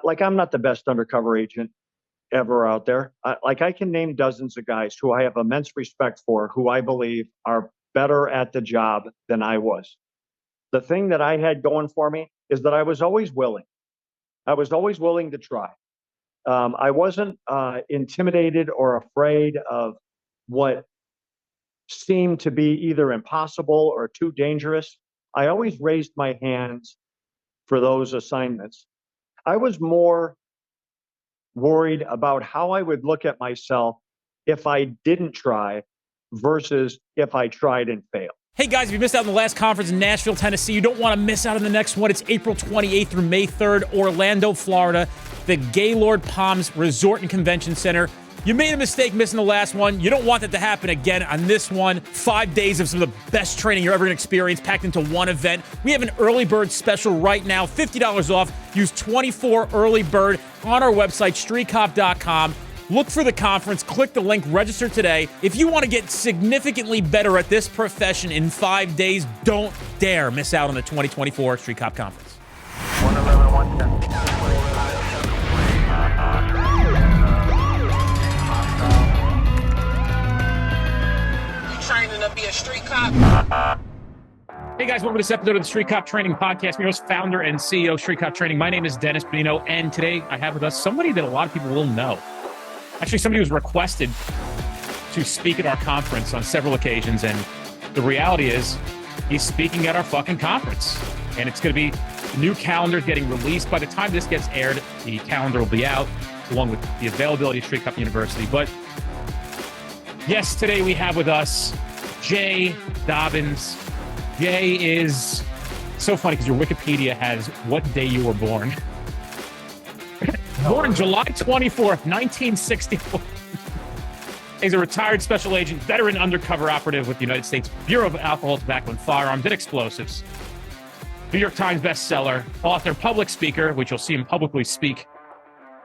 like I'm not the best undercover agent ever out there. Like I can name dozens of guys who I have immense respect for, who I believe are better at the job than I was. The thing that I had going for me is that I was always willing. I was always willing to try. I wasn't intimidated or afraid of what seemed to be either impossible or too dangerous. I always raised my hands for those assignments. I was more worried about how I would look at myself if I didn't try versus if I tried and failed. Hey guys, if you missed out on the last conference in Nashville, Tennessee, you don't want to miss out on the next one. It's April 28th through May 3rd, Orlando, Florida, the Gaylord Palms Resort and Convention Center. You made a mistake missing the last one. You don't want that to happen again on this one. 5 days of some of the best training you're ever going to experience packed into one event. We have an early bird special right now, $50 off. Use 24 early bird on our website, streetcop.com. Look for the conference, click the link, register today. If you want to get significantly better at this profession in 5 days, don't dare miss out on the 2024 Street Cop Conference. 111, 110. Training to be a street cop. Hey guys, welcome to this episode of the Street Cop Training Podcast. I'm your host, founder and CEO of Street Cop Training. My name is Dennis Benino, and today I have with us somebody that a lot of people will know. Actually, somebody was requested to speak at our conference on several occasions, and the reality is he's speaking at our fucking conference. And it's going to be the new calendar getting released. By the time this gets aired, the calendar will be out, along with the availability of Street Cop University. But yes, today we have with us Jay Dobyns. Jay is so funny because your Wikipedia has what day you were born. Born July 24th, 1964. He's a retired special agent, veteran undercover operative with the United States Bureau of Alcohol, Tobacco, and Firearms and Explosives. New York Times bestseller, author, public speaker, which you'll see him publicly speak.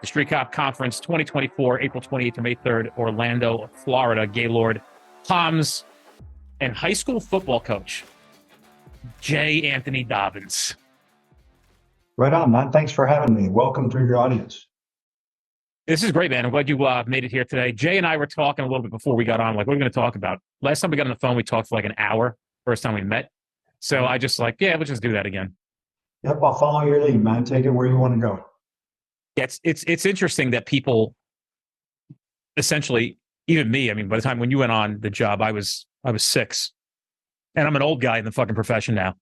The Street Cop Conference 2024, April 28th to May 3rd, Orlando, Florida, Gaylord Palms, and high school football coach, Jay Anthony Dobyns. Right on, man. Thanks for having me. Welcome to your audience. This is great, man. I'm glad you made it here today. Jay and I were talking a little bit before we got on, like, what are we going to talk about? Last time we got on the phone, we talked for like an hour, first time we met. So I just like, yeah, let's just do that again. Yep, I'll follow your lead, man. Take it where you want to go. Yeah, it's interesting that people, essentially, even me, I mean, by the time when you went on the job, I was 6. And I'm an old guy in the fucking profession now.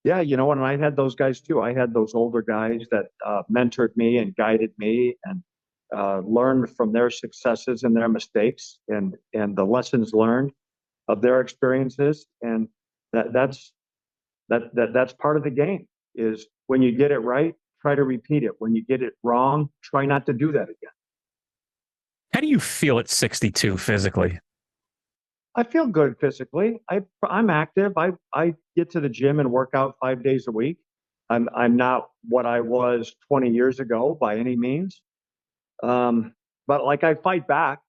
Yeah, you know, and I had those guys too. I had those older guys that mentored me and guided me and learned from their successes and their mistakes and the lessons learned of their experiences. And that's part of the game. Is when you get it right, try to repeat it. When you get it wrong, try not to do that again. How do you feel at 62 physically? I feel good physically. I'm active. I get to the gym and work out 5 days a week. I'm not what I was 20 years ago by any means. But like I fight back.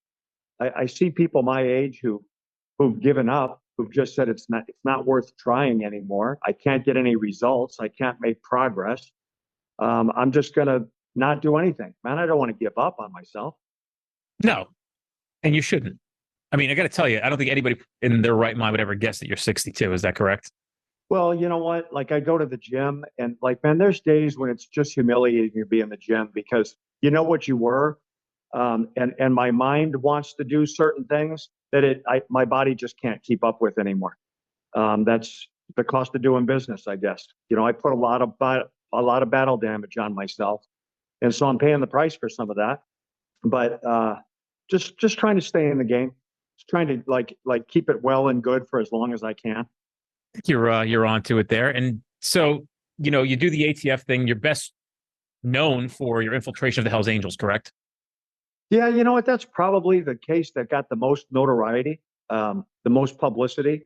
I see people my age who've given up, who've just said it's not worth trying anymore. I can't get any results. I can't make progress. I'm just gonna not do anything. Man, I don't want to give up on myself. No, and you shouldn't. I mean, I got to tell you, I don't think anybody in their right mind would ever guess that you're 62. Is that correct? Well, you know what? Like I go to the gym and like, man, there's days when it's just humiliating to be in the gym because you know what you were. And my mind wants to do certain things that my body just can't keep up with anymore. That's the cost of doing business, I guess. You know, I put a lot of battle damage on myself. And so I'm paying the price for some of that, but just trying to stay in the game. Trying to like keep it well and good for as long as I can. You're onto it there. And so, you know, you do the ATF thing. You're best known for your infiltration of the Hells Angels, correct? Yeah, you know what? That's probably the case that got the most notoriety, the most publicity.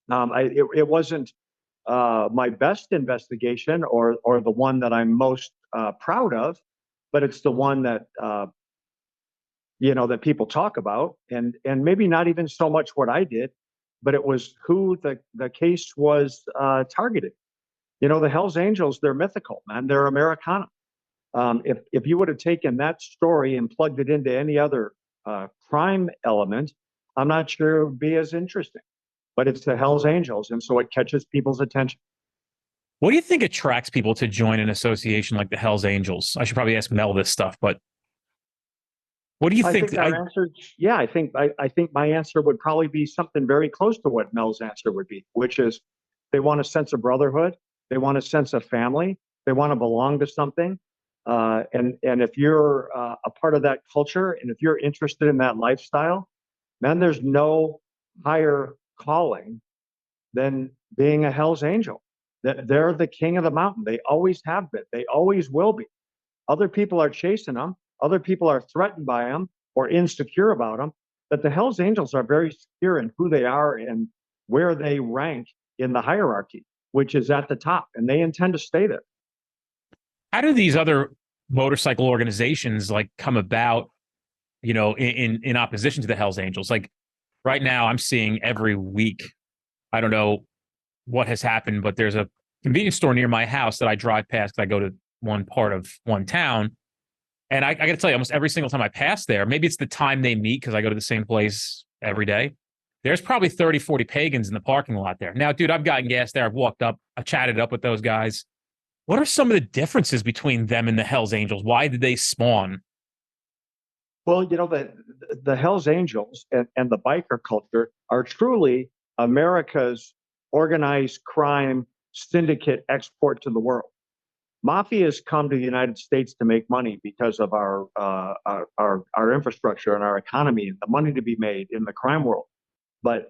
It wasn't my best investigation or the one that I'm most proud of, but it's the one that that people talk about, and maybe not even so much what I did, but it was who the case was targeted. You know, the Hells Angels, they're mythical, man. They're Americana. If you would have taken that story and plugged it into any other crime element, I'm not sure it would be as interesting. But it's the Hells Angels, and so it catches people's attention. What do you think attracts people to join an association like the Hells Angels? I should probably ask Mel this stuff, but what do you I think? think our answer, yeah, I think my answer would probably be something very close to what Mel's answer would be, which is they want a sense of brotherhood, they want a sense of family, they want to belong to something, and if you're a part of that culture, and if you're interested in that lifestyle, man, there's no higher calling than being a Hell's Angel. That they're the king of the mountain. They always have been. They always will be. Other people are chasing them. Other people are threatened by them or insecure about them. But the Hell's Angels are very secure in who they are and where they rank in the hierarchy, which is at the top, and they intend to stay there. How do these other motorcycle organizations like come about, in opposition to the Hells Angels? Like right now, I'm seeing every week, I don't know what has happened, but there's a convenience store near my house that I drive past because I go to one part of one town. And I got to tell you, almost every single time I pass there, maybe it's the time they meet because I go to the same place every day. There's probably 30, 40 pagans in the parking lot there. Now, dude, I've gotten gas there. I've walked up, I chatted up with those guys. What are some of the differences between them and the Hells Angels? Why did they spawn? Well, the Hells Angels and the biker culture are truly America's organized crime syndicate export to the world. Mafias come to the United States to make money because of our infrastructure and our economy and the money to be made in the crime world. But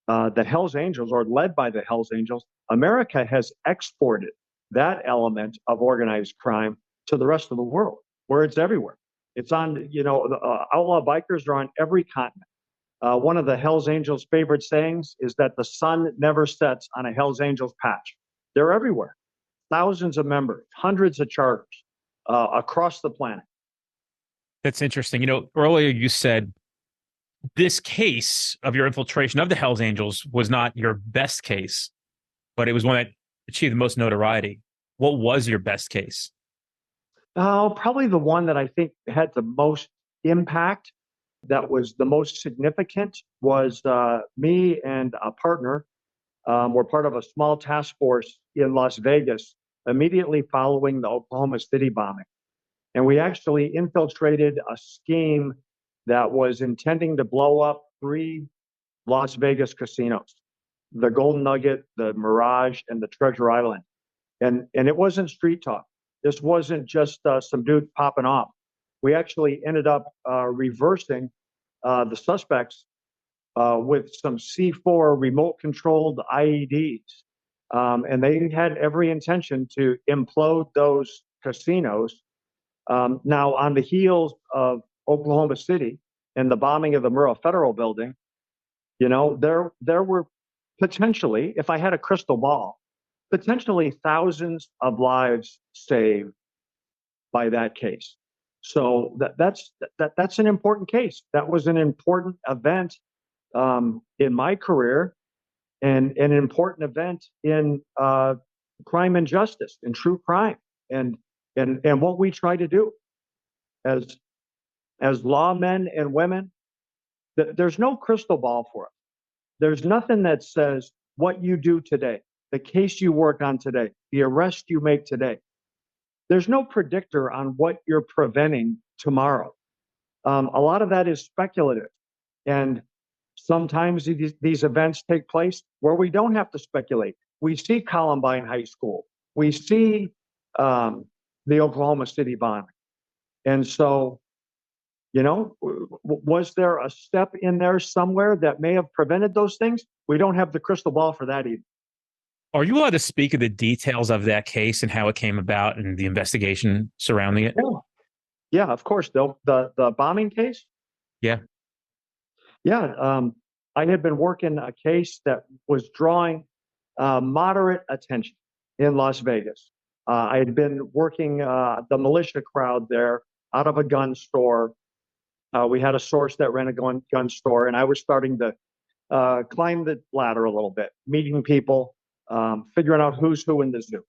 the Hells Angels, or led by the Hells Angels, America has exported that element of organized crime to the rest of the world, where it's everywhere. It's on, the outlaw bikers are on every continent. One of the Hells Angels' favorite sayings is that the sun never sets on a Hells Angels patch. They're everywhere. Thousands of members, hundreds of charters across the planet. That's interesting. Earlier you said this case of your infiltration of the Hells Angels was not your best case, but it was one that achieved the most notoriety. What was your best case? Probably the one that I think had the most impact, that was the most significant, was me and a partner were part of a small task force in Las Vegas immediately following the Oklahoma City bombing. And we actually infiltrated a scheme that was intending to blow up 3 Las Vegas casinos, the Golden Nugget, the Mirage, and the Treasure Island. And it wasn't street talk. This wasn't just some dude popping off. We actually ended up reversing the suspects with some C4 remote controlled IEDs. And they had every intention to implode those casinos. Now, on the heels of Oklahoma City and the bombing of the Murrah Federal Building, there were potentially, if I had a crystal ball, potentially thousands of lives saved by that case. So that's an important case. That was an important event in my career, and an important event in crime and justice, and true crime, and what we try to do as lawmen and women. There's no crystal ball for us. There's nothing that says what you do today, the case you work on today, the arrest you make today. There's no predictor on what you're preventing tomorrow. A lot of that is speculative. And sometimes these events take place where we don't have to speculate. We see Columbine High School. We see the Oklahoma City bombing. And so, was there a step in there somewhere that may have prevented those things? We don't have the crystal ball for that either. Are you allowed to speak of the details of that case and how it came about and the investigation surrounding it? Yeah, of course. The bombing case? Yeah. Yeah. I had been working a case that was drawing moderate attention in Las Vegas. I had been working the militia crowd there out of a gun store. We had a source that ran a gun store, and I was starting to climb the ladder a little bit, meeting people, figuring out who's who in the zoo.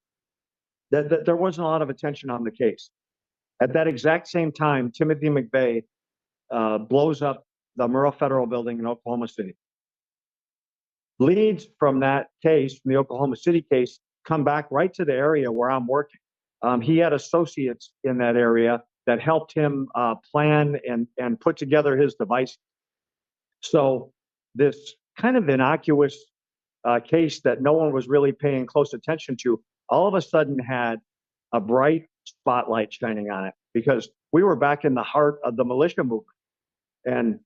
There wasn't a lot of attention on the case. At that exact same time, Timothy McVeigh blows up the Murrah Federal Building in Oklahoma City. Leads from that case, from the Oklahoma City case, come back right to the area where I'm working. He had associates in that area that helped him plan and put together his device. So this kind of innocuous case that no one was really paying close attention to, all of a sudden had a bright spotlight shining on it because we were back in the heart of the militia movement. And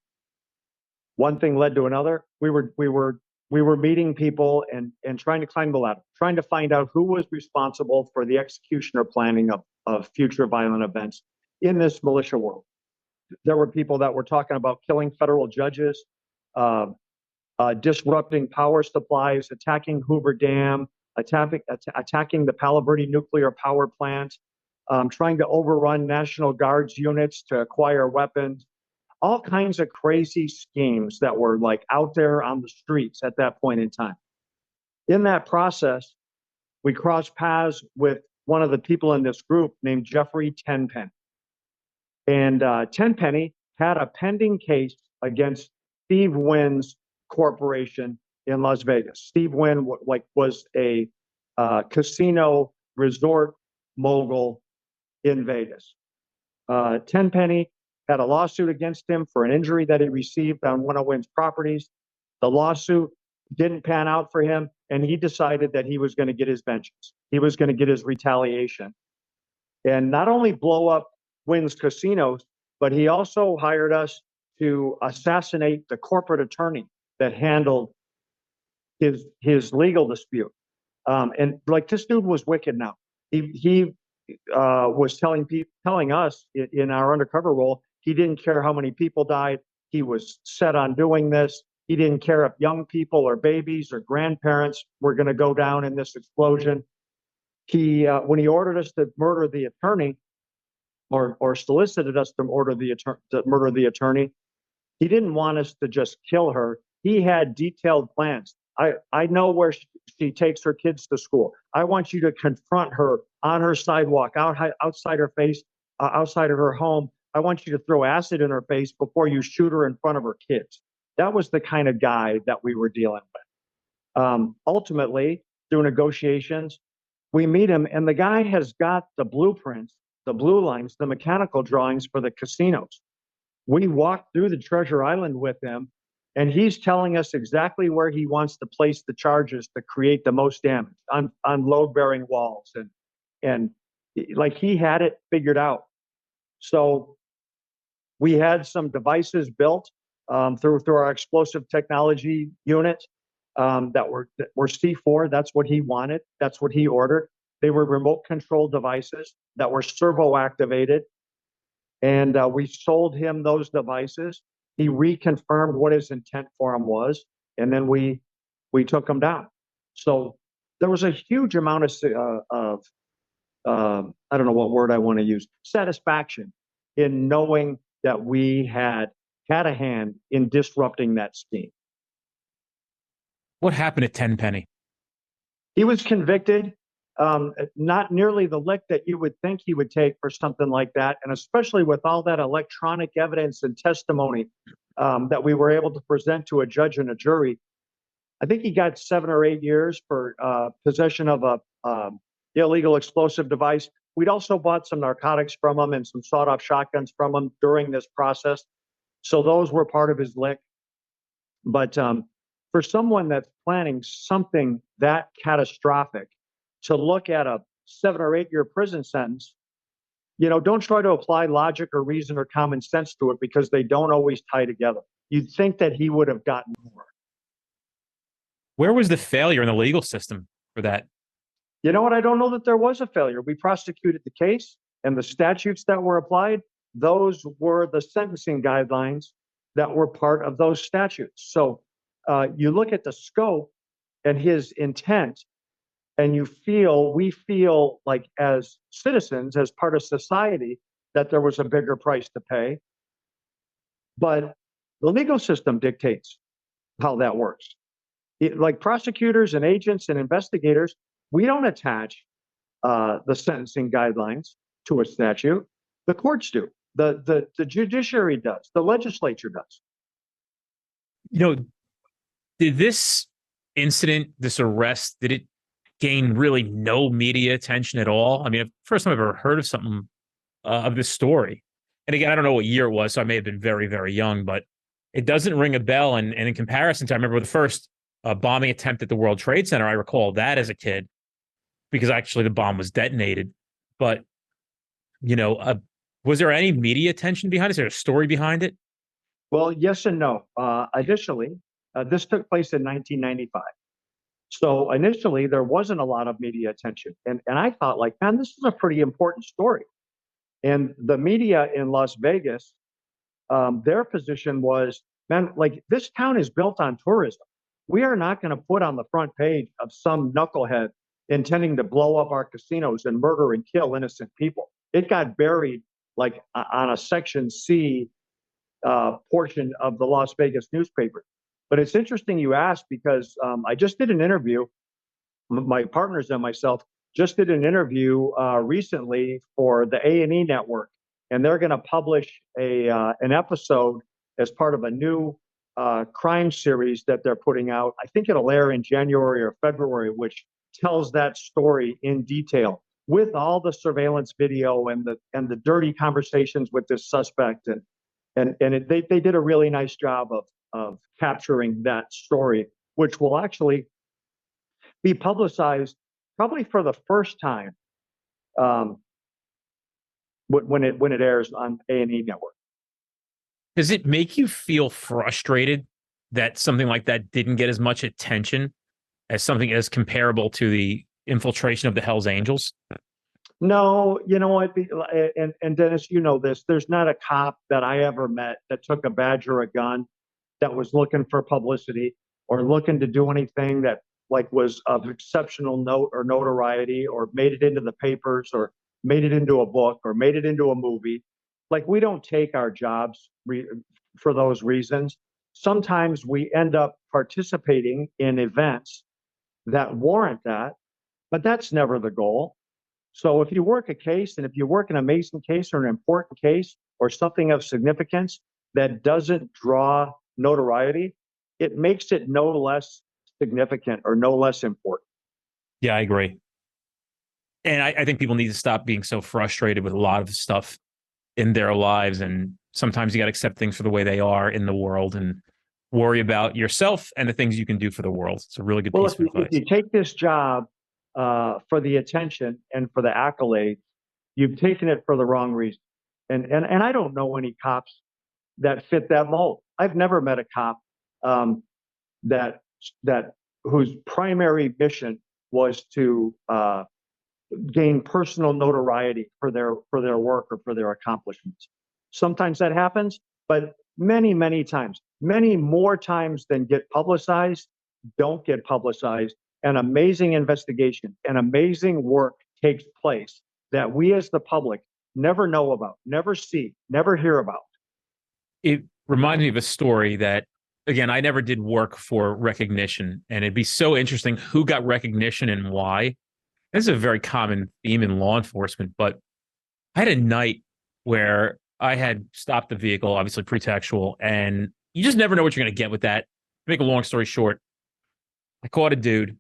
one thing led to another. We were meeting people and trying to climb the ladder, trying to find out who was responsible for the execution or planning of future violent events in this militia world. There were people that were talking about killing federal judges, disrupting power supplies, attacking Hoover Dam, attacking the Palo Verde nuclear power plant, trying to overrun National Guard's units to acquire weapons, all kinds of crazy schemes that were like out there on the streets at that point in time. In that process, we crossed paths with one of the people in this group named Jeffrey Tenpenny. And Tenpenny had a pending case against Steve Wynn's corporation in Las Vegas. Steve Wynn was a casino resort mogul in Vegas. Tenpenny had a lawsuit against him for an injury that he received on one of Wynn's properties. The lawsuit didn't pan out for him, and he decided that he was going to get his vengeance. He was going to get his retaliation. And not only blow up Wynn's casinos, but he also hired us to assassinate the corporate attorney that handled his legal dispute. And like this dude was wicked now. He was telling us in our undercover role, he didn't care how many people died. He was set on doing this. He didn't care if young people or babies or grandparents were going to go down in this explosion. When he ordered us to murder the attorney, or solicited us to murder the attorney, he didn't want us to just kill her. He had detailed plans. I know where she takes her kids to school. I want you to confront her on her sidewalk, outside her face, outside of her home. I want you to throw acid in her face before you shoot her in front of her kids. That was the kind of guy that we were dealing with. Ultimately, through negotiations, we meet him, and the guy has got the blueprints, the blue lines, the mechanical drawings for the casinos. We walked through the Treasure Island with him, and he's telling us exactly where he wants to place the charges to create the most damage on load-bearing walls. And like he had it figured out. So we had some devices built through our explosive technology unit that were C4. That's what he wanted. That's what he ordered. They were remote control devices that were servo activated. And we sold him those devices. He reconfirmed what his intent for him was, and then we took him down. So there was a huge amount of I don't know what word I want to use, satisfaction in knowing that we had a hand in disrupting that scheme. What happened to Tenpenny? He was convicted. Not nearly the lick that you would think he would take for something like that, and especially with all that electronic evidence and testimony that we were able to present to a judge and a jury. I think he got 7 or 8 years for possession of a illegal explosive device. We'd also bought some narcotics from him and some sawed-off shotguns from him during this process, so those were part of his lick. But for someone that's planning something that catastrophic, to look at a 7 or 8 year prison sentence, don't try to apply logic or reason or common sense to it, because they don't always tie together. You'd think that he would have gotten more. Where was the failure in the legal system for that? You know what? I don't know that there was a failure. We prosecuted the case, and the statutes that were applied, those were the sentencing guidelines that were part of those statutes. So you look at the scope and his intent, and we feel like as citizens, as part of society, that there was a bigger price to pay. But the legal system dictates how that works. Like prosecutors and agents and investigators, we don't attach the sentencing guidelines to a statute. The courts do. The judiciary does. The legislature does. You know, did this incident, this arrest, did it gain really no media attention at all? I mean, first time I've ever heard of something of this story. And again, I don't know what year it was, so I may have been very, very young, but it doesn't ring a bell. And in comparison to, I remember the first bombing attempt at the World Trade Center. I recall that as a kid because actually the bomb was detonated. But, was there any media attention behind it? Is there a story behind it? Well, yes and no. Initially, this took place in 1995. So initially, there wasn't a lot of media attention. And I thought, like, man, this is a pretty important story. And the media in Las Vegas, their position was, man, like, this town is built on tourism. We are not going to put on the front page of some knucklehead intending to blow up our casinos and murder and kill innocent people. It got buried like on a Section C portion of the Las Vegas newspaper. But it's interesting you asked because I just did an interview. My partners and myself just did an interview recently for the A&E network, and they're going to publish an episode as part of a new crime series that they're putting out. I think it'll air in January or February, which tells that story in detail with all the surveillance video and the dirty conversations with this suspect. They did a really nice job of capturing that story, which will actually be publicized probably for the first time when it airs on A&E network. Does it make you feel frustrated that something like that didn't get as much attention as something as comparable to the infiltration of the Hells Angels? No, you know what? And Dennis, you know this. There's not a cop that I ever met that took a badge or a gun that was looking for publicity or looking to do anything that like was of exceptional note or notoriety or made it into the papers or made it into a book or made it into a movie. Like, we don't take our jobs for those reasons. Sometimes we end up participating in events that warrant that, but that's never the goal. So if you work a case and if you work an amazing case or an important case or something of significance that doesn't draw notoriety, it makes it no less significant or no less important. Yeah, I agree. And I think people need to stop being so frustrated with a lot of stuff in their lives. And sometimes you got to accept things for the way they are in the world and worry about yourself and the things you can do for the world. It's a really good piece of advice. If you take this job for the attention and for the accolades, you've taken it for the wrong reason. And I don't know any cops that fit that mold. I've never met a cop that whose primary mission was to gain personal notoriety for their work or for their accomplishments. Sometimes that happens, but many times, many more times than get publicized, don't get publicized. An amazing investigation, an amazing work takes place that we as the public never know about, never see, never hear about. It reminds me of a story that, again, I never did work for recognition, and it'd be so interesting who got recognition and why. This is a very common theme in law enforcement, but I had a night where I had stopped the vehicle, obviously pretextual, and you just never know what you're going to get with that. To make a long story short, I caught a dude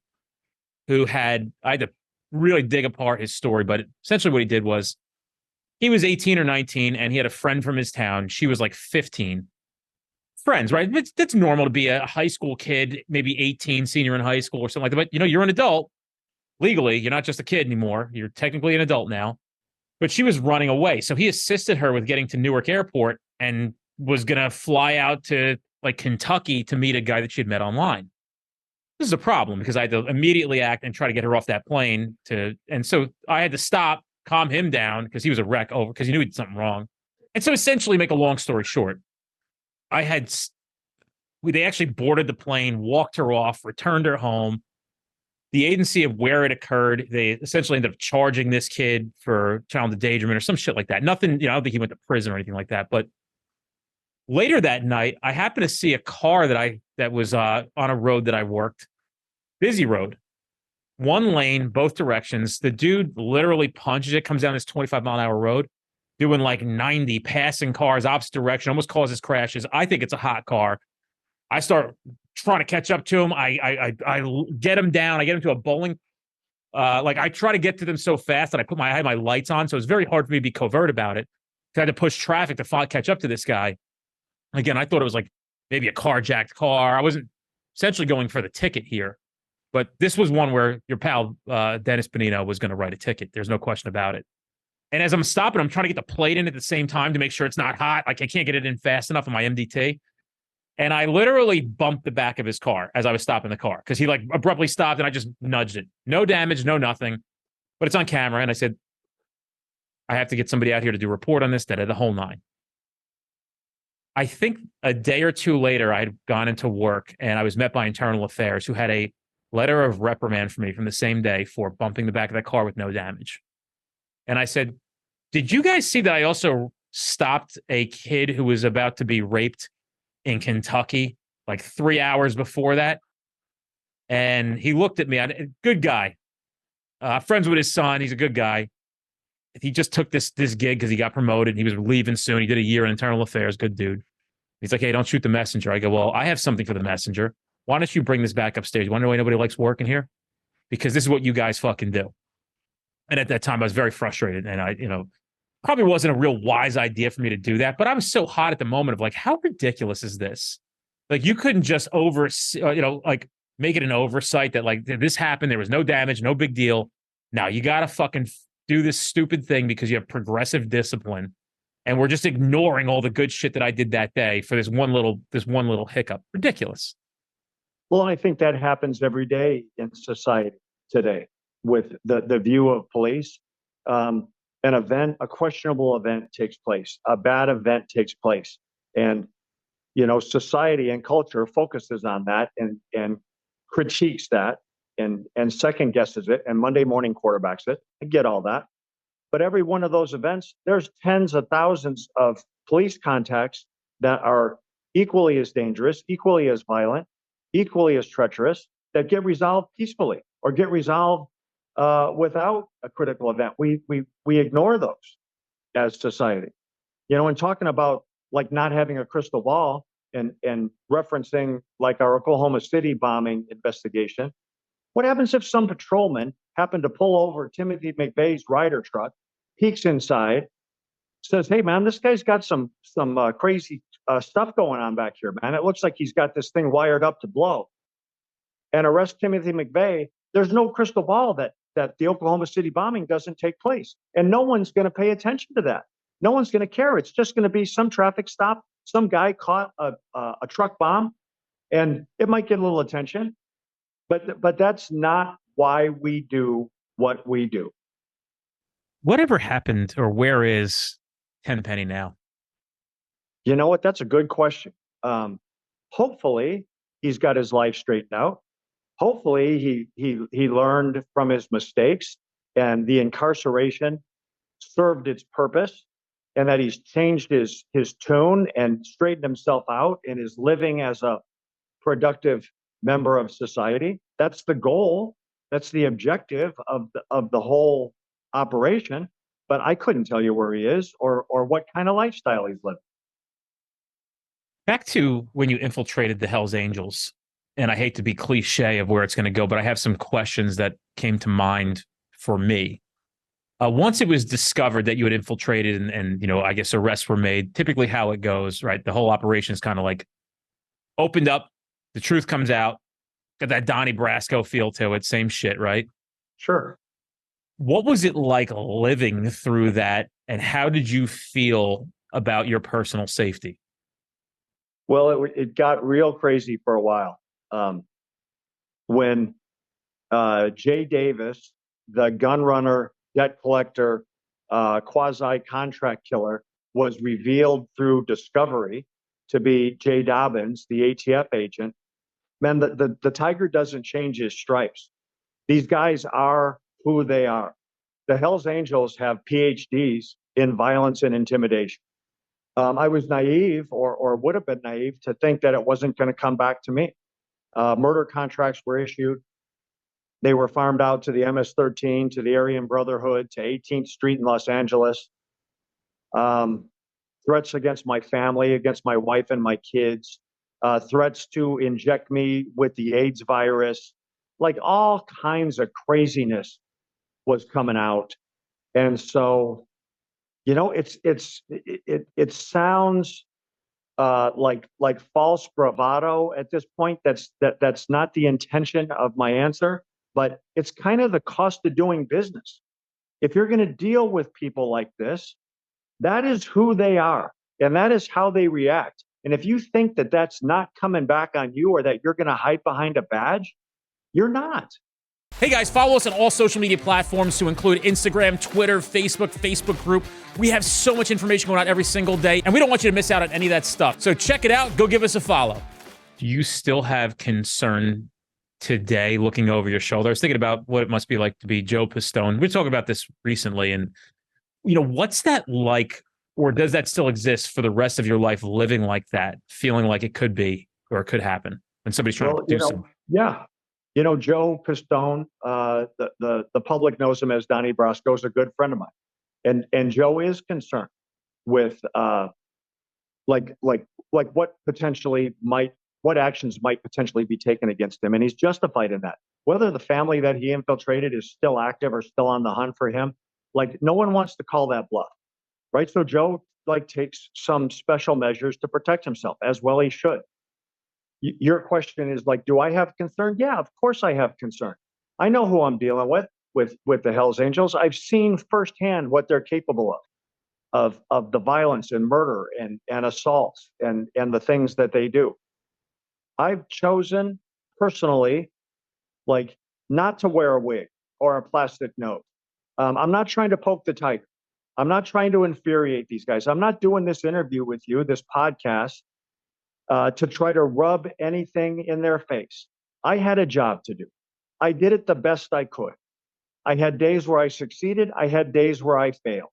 who I had to really dig apart his story, but essentially what he did was he was 18 or 19 and he had a friend from his town. She was like 15. Friends, right? It's normal to be a high school kid, maybe 18, senior in high school or something like that. But, you're an adult. Legally, you're not just a kid anymore. You're technically an adult now. But she was running away. So he assisted her with getting to Newark Airport and was going to fly out to like Kentucky to meet a guy that she had met online. This is a problem because I had to immediately act and try to get her off that plane and so I had to stop, calm him down because he was a wreck because he knew he did something wrong. And so essentially, make a long story short, they actually boarded the plane, walked her off, returned her home. The agency of where it occurred, they essentially ended up charging this kid for child endangerment or some shit like that. Nothing, I don't think he went to prison or anything like that. But later that night, I happened to see a car that was on a road that I worked, busy road, one lane, both directions. The dude literally punches it, comes down this 25-mile-an-hour road, doing like 90, passing cars opposite direction, almost causes crashes. I think it's a hot car. I start trying to catch up to him. I get him down. I get him to a bowling. Like I try to get to them so fast that I had my lights on, so it's very hard for me to be covert about it. I had to push traffic to catch up to this guy. Again, I thought it was like maybe a carjacked car. I wasn't essentially going for the ticket here, but this was one where your pal Dennis Benino was going to write a ticket. There's no question about it. And as I'm stopping, I'm trying to get the plate in at the same time to make sure it's not hot. Like I can't get it in fast enough on my MDT. And I literally bumped the back of his car as I was stopping the car because he like abruptly stopped and I just nudged it. No damage, no nothing, but it's on camera. And I said, I have to get somebody out here to do a report on this, the whole nine. I think a day or two later, I had gone into work and I was met by internal affairs who had a letter of reprimand for me from the same day for bumping the back of that car with no damage. And I said, did you guys see that I also stopped a kid who was about to be raped in Kentucky like 3 hours before that? And he looked at me, good guy, friends with his son. He's a good guy. He just took this gig because he got promoted. He was leaving soon. He did a year in internal affairs. Good dude. He's like, hey, don't shoot the messenger. I go, well, I have something for the messenger. Why don't you bring this back upstairs? You want to know why nobody likes working here? Because this is what you guys fucking do. And at that time, I was very frustrated. And I, probably wasn't a real wise idea for me to do that. But I was so hot at the moment of like, how ridiculous is this? Like, you couldn't just like make it an oversight that like this happened. There was no damage, no big deal. Now you got to fucking do this stupid thing because you have progressive discipline. And we're just ignoring all the good shit that I did that day for this one little hiccup. Ridiculous. Well, I think that happens every day in society today with the view of police. A questionable event takes place, a bad event takes place. And, society and culture focuses on that and critiques that and second guesses it and Monday morning quarterbacks it. I get all that. But every one of those events, there's tens of thousands of police contacts that are equally as dangerous, equally as violent, equally as treacherous, that get resolved peacefully or get resolved without a critical event. We ignore those as society. And talking about like not having a crystal ball and referencing like our Oklahoma City bombing investigation. What happens if some patrolman happened to pull over Timothy McVeigh's Ryder truck, peeks inside, says, hey, man, this guy's got some crazy stuff going on back here, man. It looks like he's got this thing wired up to blow. And arrest Timothy McVeigh. There's no crystal ball that the Oklahoma City bombing doesn't take place. And no one's going to pay attention to that. No one's going to care. It's just going to be some traffic stop. Some guy caught a truck bomb, and it might get a little attention. But that's not why we do what we do. Whatever happened, or where is Tenpenny now? You know what? That's a good question. Hopefully, he's got his life straightened out. Hopefully, he learned from his mistakes, and the incarceration served its purpose, and that he's changed his tune and straightened himself out and is living as a productive member of society. That's the goal. That's the objective of the whole operation. But I couldn't tell you where he is or what kind of lifestyle he's living. Back to when you infiltrated the Hells Angels, and I hate to be cliche of where it's going to go, but I have some questions that came to mind for me. Once it was discovered that you had infiltrated and I guess arrests were made, typically how it goes, right? The whole operation is kind of like opened up, the truth comes out, got that Donnie Brasco feel to it, same shit, right? Sure. What was it like living through that, and how did you feel about your personal safety? Well, it got real crazy for a while. When Jay Dobyns, the gunrunner, debt collector, quasi-contract killer, was revealed through discovery to be Jay Dobyns, the ATF agent, man, the tiger doesn't change his stripes. These guys are who they are. The Hells Angels have PhDs in violence and intimidation. I was naive or would have been naive to think that it wasn't going to come back to me. Murder contracts were issued. They were farmed out to the MS-13, to the Aryan Brotherhood, to 18th Street in Los Angeles. threats against my family, against my wife and my kids, threats to inject me with the AIDS virus, like all kinds of craziness was coming out. And so, it sounds like false bravado at this point. That's not the intention of my answer, but it's kind of the cost of doing business. If you're going to deal with people like this, that is who they are, and that is how they react. And if you think that that's not coming back on you, or that you're going to hide behind a badge, you're not. Hey guys, follow us on all social media platforms to include Instagram, Twitter, Facebook group. We have so much information going out every single day, and we don't want you to miss out on any of that stuff. So check it out. Go give us a follow. Do you still have concern today looking over your shoulder? I was thinking about what it must be like to be Joe Pistone. We talked about this recently, and what's that like, or does that still exist for the rest of your life, living like that, feeling like it could be or it could happen when somebody's trying to do something? Yeah. Joe Pistone, the public knows him as Donnie Brasco, is a good friend of mine. And Joe is concerned with what actions might potentially be taken against him. And he's justified in that. Whether the family that he infiltrated is still active or still on the hunt for him, no one wants to call that bluff. Right. So Joe takes some special measures to protect himself, as well he should. Your question is do I have concern? Yeah, of course I have concern. I know who I'm dealing with the Hells Angels. I've seen firsthand what they're capable of the violence and murder and assaults and the things that they do. I've chosen personally, not to wear a wig or a plastic nose. I'm not trying to poke the tiger. I'm not trying to infuriate these guys. I'm not doing this interview with you, this podcast, to try to rub anything in their face. I had a job to do. I did it the best I could. I had days where I succeeded. I had days where I failed.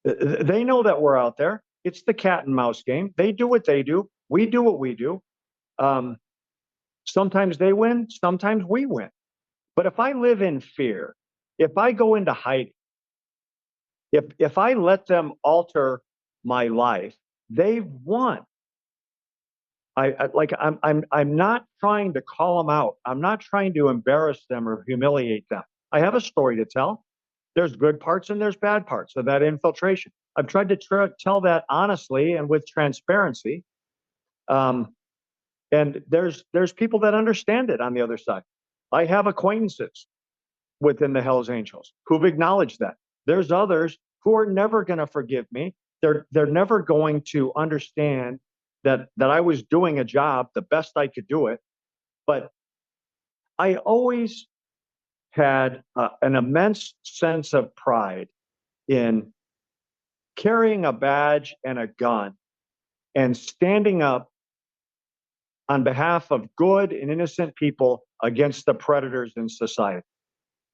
They know that we're out there. It's the cat and mouse game. They do what they do. We do what we do. Sometimes they win. Sometimes we win. But if I live in fear, if I go into hiding, if I let them alter my life, they've won. I'm not trying to call them out. I'm not trying to embarrass them or humiliate them. I have a story to tell. There's good parts and there's bad parts of that infiltration. I've tried to tell that honestly and with transparency. And there's people that understand it on the other side. I have acquaintances within the Hells Angels who've acknowledged that. There's others who are never going to forgive me. They're never going to understand that I was doing a job the best I could do it. But I always had an immense sense of pride in carrying a badge and a gun and standing up on behalf of good and innocent people against the predators in society.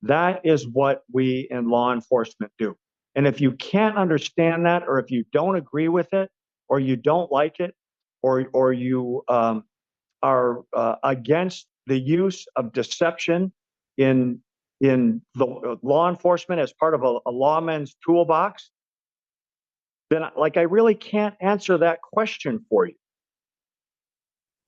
That is what we in law enforcement do. And if you can't understand that, or if you don't agree with it, or you don't like it, or you are against the use of deception in the law enforcement as part of a lawman's toolbox, then I really can't answer that question for you.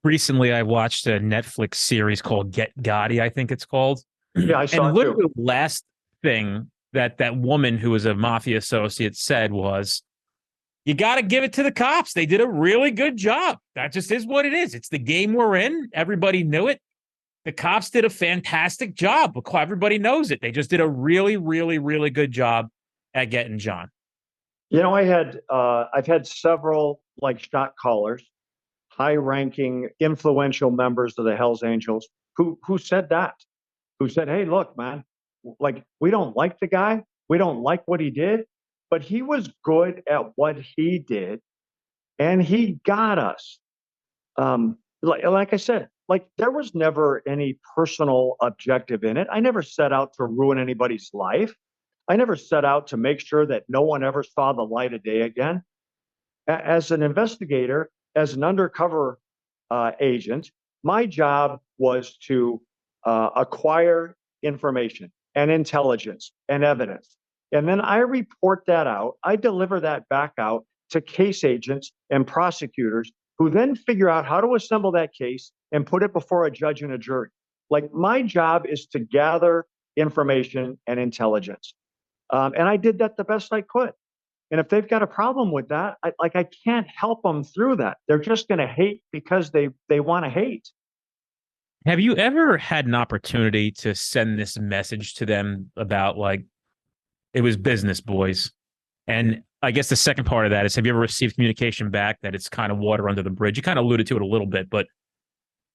Recently, I watched a Netflix series called Get Gotti, I think it's called. Yeah, I saw and it too. literally the last thing that woman who was a mafia associate said was, you got to give it to the cops. They did a really good job. That just is what it is. It's the game we're in. Everybody knew it. The cops did a fantastic job. Everybody knows it. They just did a really, really, really good job at getting John. I've had several shot callers, high-ranking, influential members of the Hells Angels who said that, who said, hey, look, man, we don't like the guy. We don't like what he did, but he was good at what he did, and he got us. Like I said, there was never any personal objective in it. I never set out to ruin anybody's life. I never set out to make sure that no one ever saw the light of day again. As an investigator, as an undercover agent, my job was to acquire information and intelligence and evidence And then I report that out. I deliver that back out to case agents and prosecutors who then figure out how to assemble that case and put it before a judge and a jury. Like my job is to gather information and intelligence. And I did that the best I could. And if they've got a problem with that, I can't help them through that. They're just going to hate because they want to hate. Have you ever had an opportunity to send this message to them about like, it was business, boys? And I guess the second part of that is, have you ever received communication back that it's kind of water under the bridge? You kind of alluded to it a little bit, but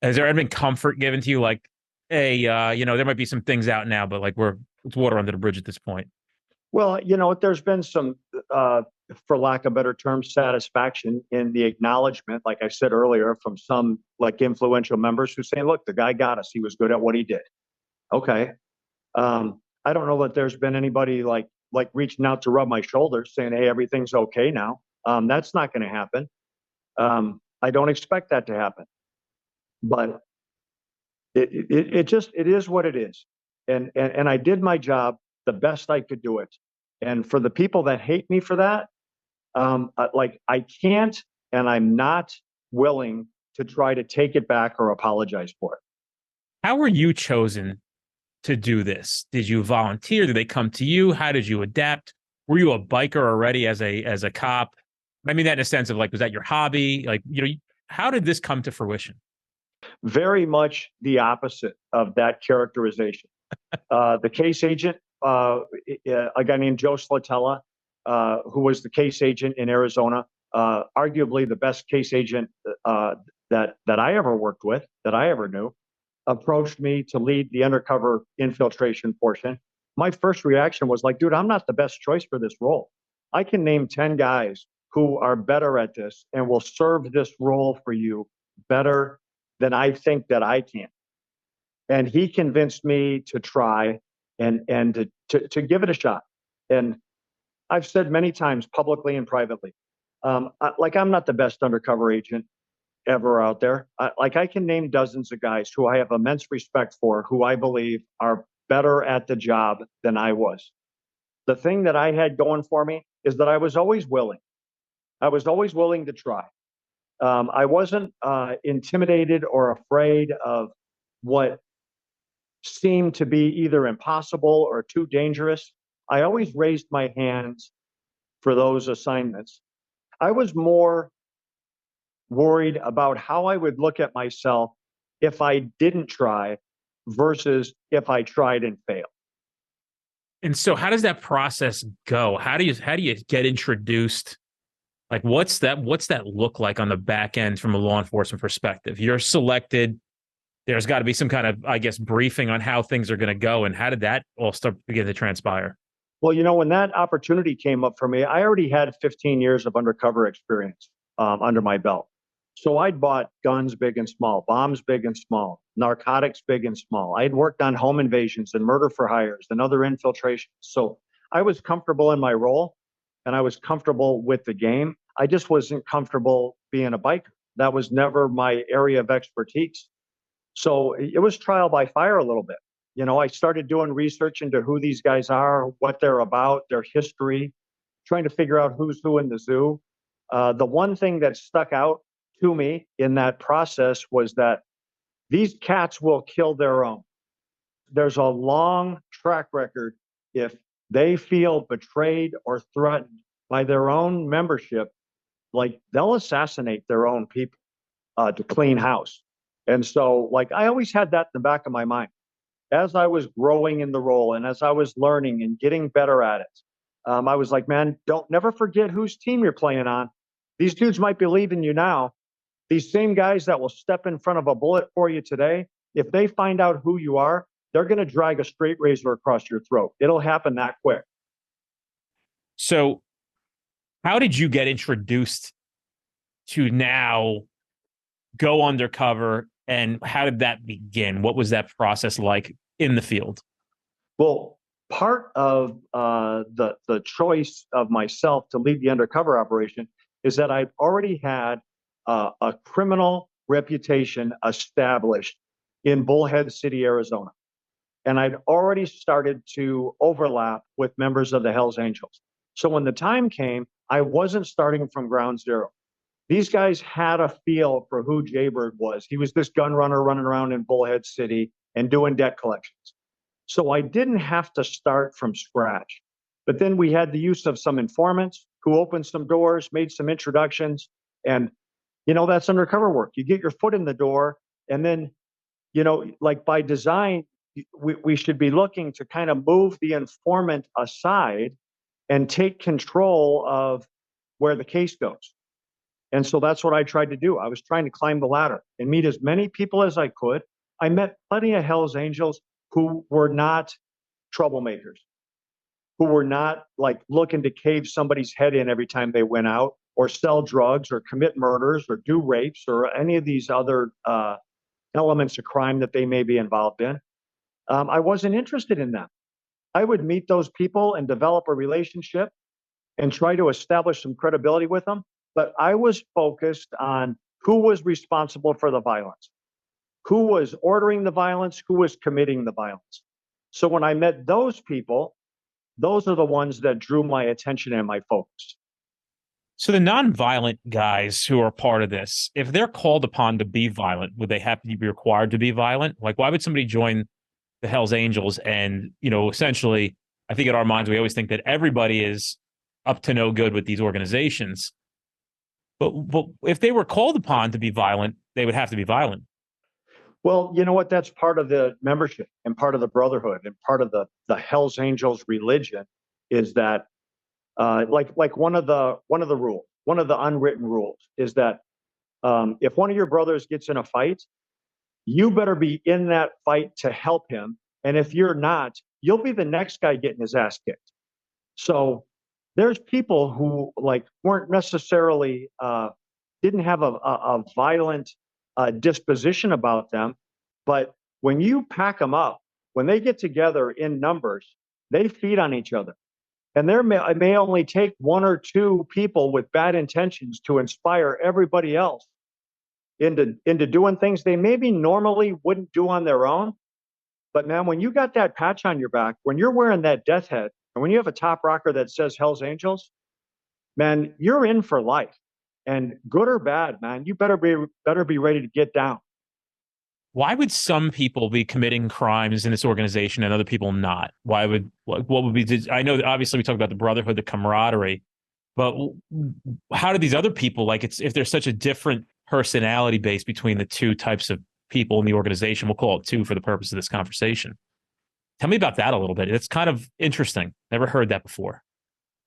has there ever been comfort given to you? Like, hey, there might be some things out now, but like it's water under the bridge at this point. Well, there's been some, for lack of better term, satisfaction in the acknowledgement, like I said earlier, from some like influential members who say, look, the guy got us. He was good at what he did. Okay. I don't know that there's been anybody like reaching out to rub my shoulders saying, hey, everything's okay now. That's not going to happen. I don't expect that to happen. But it is what it is. And I did my job the best I could do it. And for the people that hate me for that, I can't, and I'm not willing to try to take it back or apologize for it. How were you chosen to do this? Did you volunteer? Did they come to you? How did you adapt? Were you a biker already as a cop? I mean that in a sense of like, was that your hobby? Like, how did this come to fruition? Very much the opposite of that characterization. The case agent, a guy named Joe Slatella, who was the case agent in Arizona, arguably the best case agent that I ever worked with, that I ever knew, approached me to lead the undercover infiltration portion. My first reaction was like, dude, I'm not the best choice for this role. I can name 10 guys who are better at this and will serve this role for you better than I think that I can. And he convinced me to try and to give it a shot. And I've said many times publicly and privately, I'm not the best undercover agent ever out there. I can name dozens of guys who I have immense respect for, who I believe are better at the job than I was. The thing that I had going for me is that I was always willing. I was always willing to try. I wasn't intimidated or afraid of what seemed to be either impossible or too dangerous. I always raised my hands for those assignments. I was more worried about how I would look at myself if I didn't try versus if I tried and failed. And so how does that process go? How do you get introduced? Like what's that look like on the back end from a law enforcement perspective? You're selected. There's got to be some kind of, I guess, briefing on how things are going to go. And how did that all begin to transpire? Well, when that opportunity came up for me, I already had 15 years of undercover experience under my belt. So I'd bought guns big and small, bombs big and small, narcotics big and small. I'd worked on home invasions and murder for hires and other infiltrations. So I was comfortable in my role and I was comfortable with the game. I just wasn't comfortable being a biker. That was never my area of expertise. So it was trial by fire a little bit. I started doing research into who these guys are, what they're about, their history, trying to figure out who's who in the zoo. The one thing that stuck out to me in that process was that these cats will kill their own. There's a long track record. If they feel betrayed or threatened by their own membership, like they'll assassinate their own people to clean house. And so I always had that in the back of my mind. As I was growing in the role and as I was learning and getting better at it, I was like, man, never forget whose team you're playing on. These dudes might be leaving you now. These same guys that will step in front of a bullet for you today, if they find out who you are, they're going to drag a straight razor across your throat. It'll happen that quick. So how did you get introduced to now go undercover, and how did that begin? What was that process like in the field? Well, part of the choice of myself to lead the undercover operation is that I've already had a criminal reputation established in Bullhead City, Arizona. and I'd already started to overlap with members of the Hells Angels. So when the time came, I wasn't starting from ground zero. These guys had a feel for who Jaybird was. He was this gun runner running around in Bullhead City and doing debt collections. So I didn't have to start from scratch. But then we had the use of some informants who opened some doors, made some introductions. And, that's undercover work. You get your foot in the door, and then, like by design, we should be looking to kind of move the informant aside and take control of where the case goes. And so that's what I tried to do. I was trying to climb the ladder and meet as many people as I could. I met plenty of Hells Angels who were not troublemakers, who were not like looking to cave somebody's head in every time they went out, or sell drugs, or commit murders, or do rapes, or any of these other elements of crime that they may be involved in. I wasn't interested in them. I would meet those people and develop a relationship and try to establish some credibility with them. But I was focused on who was responsible for the violence, who was ordering the violence, who was committing the violence. So when I met those people, those are the ones that drew my attention and my focus. So the nonviolent guys who are part of this, if they're called upon to be violent, would they have to be required to be violent? Like, why would somebody join the Hells Angels? And, essentially, I think in our minds, we always think that everybody is up to no good with these organizations. But if they were called upon to be violent, they would have to be violent. Well, you know what? That's part of the membership and part of the brotherhood and part of the Hells Angels religion is that, like one of the rules, one of the unwritten rules is that if one of your brothers gets in a fight, you better be in that fight to help him. And if you're not, you'll be the next guy getting his ass kicked. So there's people who weren't necessarily didn't have a violent disposition about them, but when you pack them up, when they get together in numbers, they feed on each other. And it may only take one or two people with bad intentions to inspire everybody else into doing things they maybe normally wouldn't do on their own. But man, when you got that patch on your back, when you're wearing that death head, and when you have a top rocker that says Hells Angels, man, you're in for life. And good or bad, man, you better be ready to get down. Why would some people be committing crimes in this organization and other people not? What would be? I know that obviously we talk about the brotherhood, the camaraderie, but how do these other people, if there's such a different personality base between the two types of people in the organization, we'll call it two for the purpose of this conversation. Tell me about that a little bit. It's kind of interesting. Never heard that before.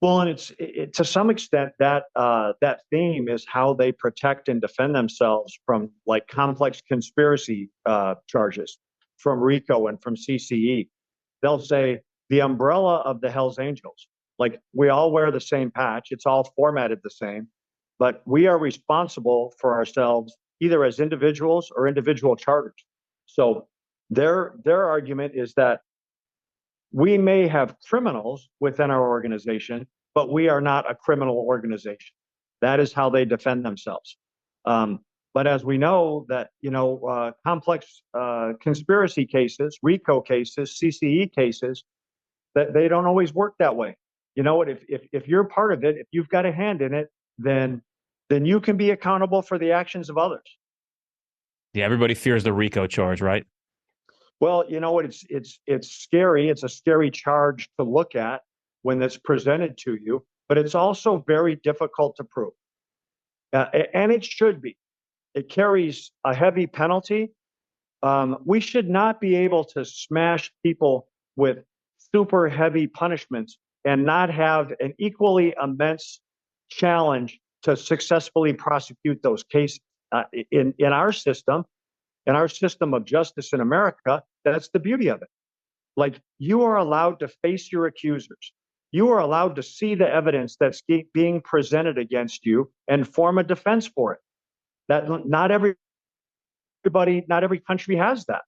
Well, and it's to some extent that theme is how they protect and defend themselves from complex conspiracy charges from RICO and from CCE. They'll say the umbrella of the Hells Angels, we all wear the same patch. It's all formatted the same, but we are responsible for ourselves either as individuals or individual charters. So their argument is that we may have criminals within our organization, but we are not a criminal organization. That is how they defend themselves. But as we know that, complex conspiracy cases, RICO cases, CCE cases, that they don't always work that way. You know what? If you're part of it, if you've got a hand in it, then you can be accountable for the actions of others. Yeah, everybody fears the RICO charge, right? Well, you know what? It's scary. It's a scary charge to look at when it's presented to you, but it's also very difficult to prove. And it should be. It carries a heavy penalty. We should not be able to smash people with super heavy punishments and not have an equally immense challenge to successfully prosecute those cases. In our system of justice in America, that's the beauty of it. You are allowed to face your accusers. You are allowed to see the evidence that's being presented against you and form a defense for it. That not every country has that.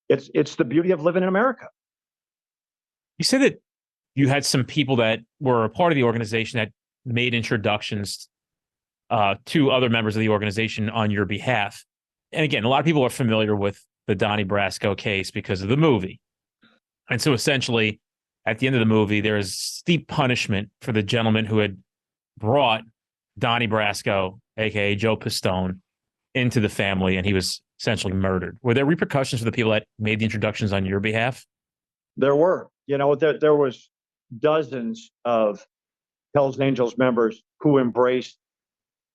It's the beauty of living in America. You said that you had some people that were a part of the organization that made introductions to other members of the organization on your behalf. And again, a lot of people are familiar with the Donnie Brasco case because of the movie. And so essentially, at the end of the movie, there is steep punishment for the gentleman who had brought Donnie Brasco, aka Joe Pistone, into the family, and he was essentially murdered. Were there repercussions for the people that made the introductions on your behalf? There were, there was dozens of Hell's Angels members who embraced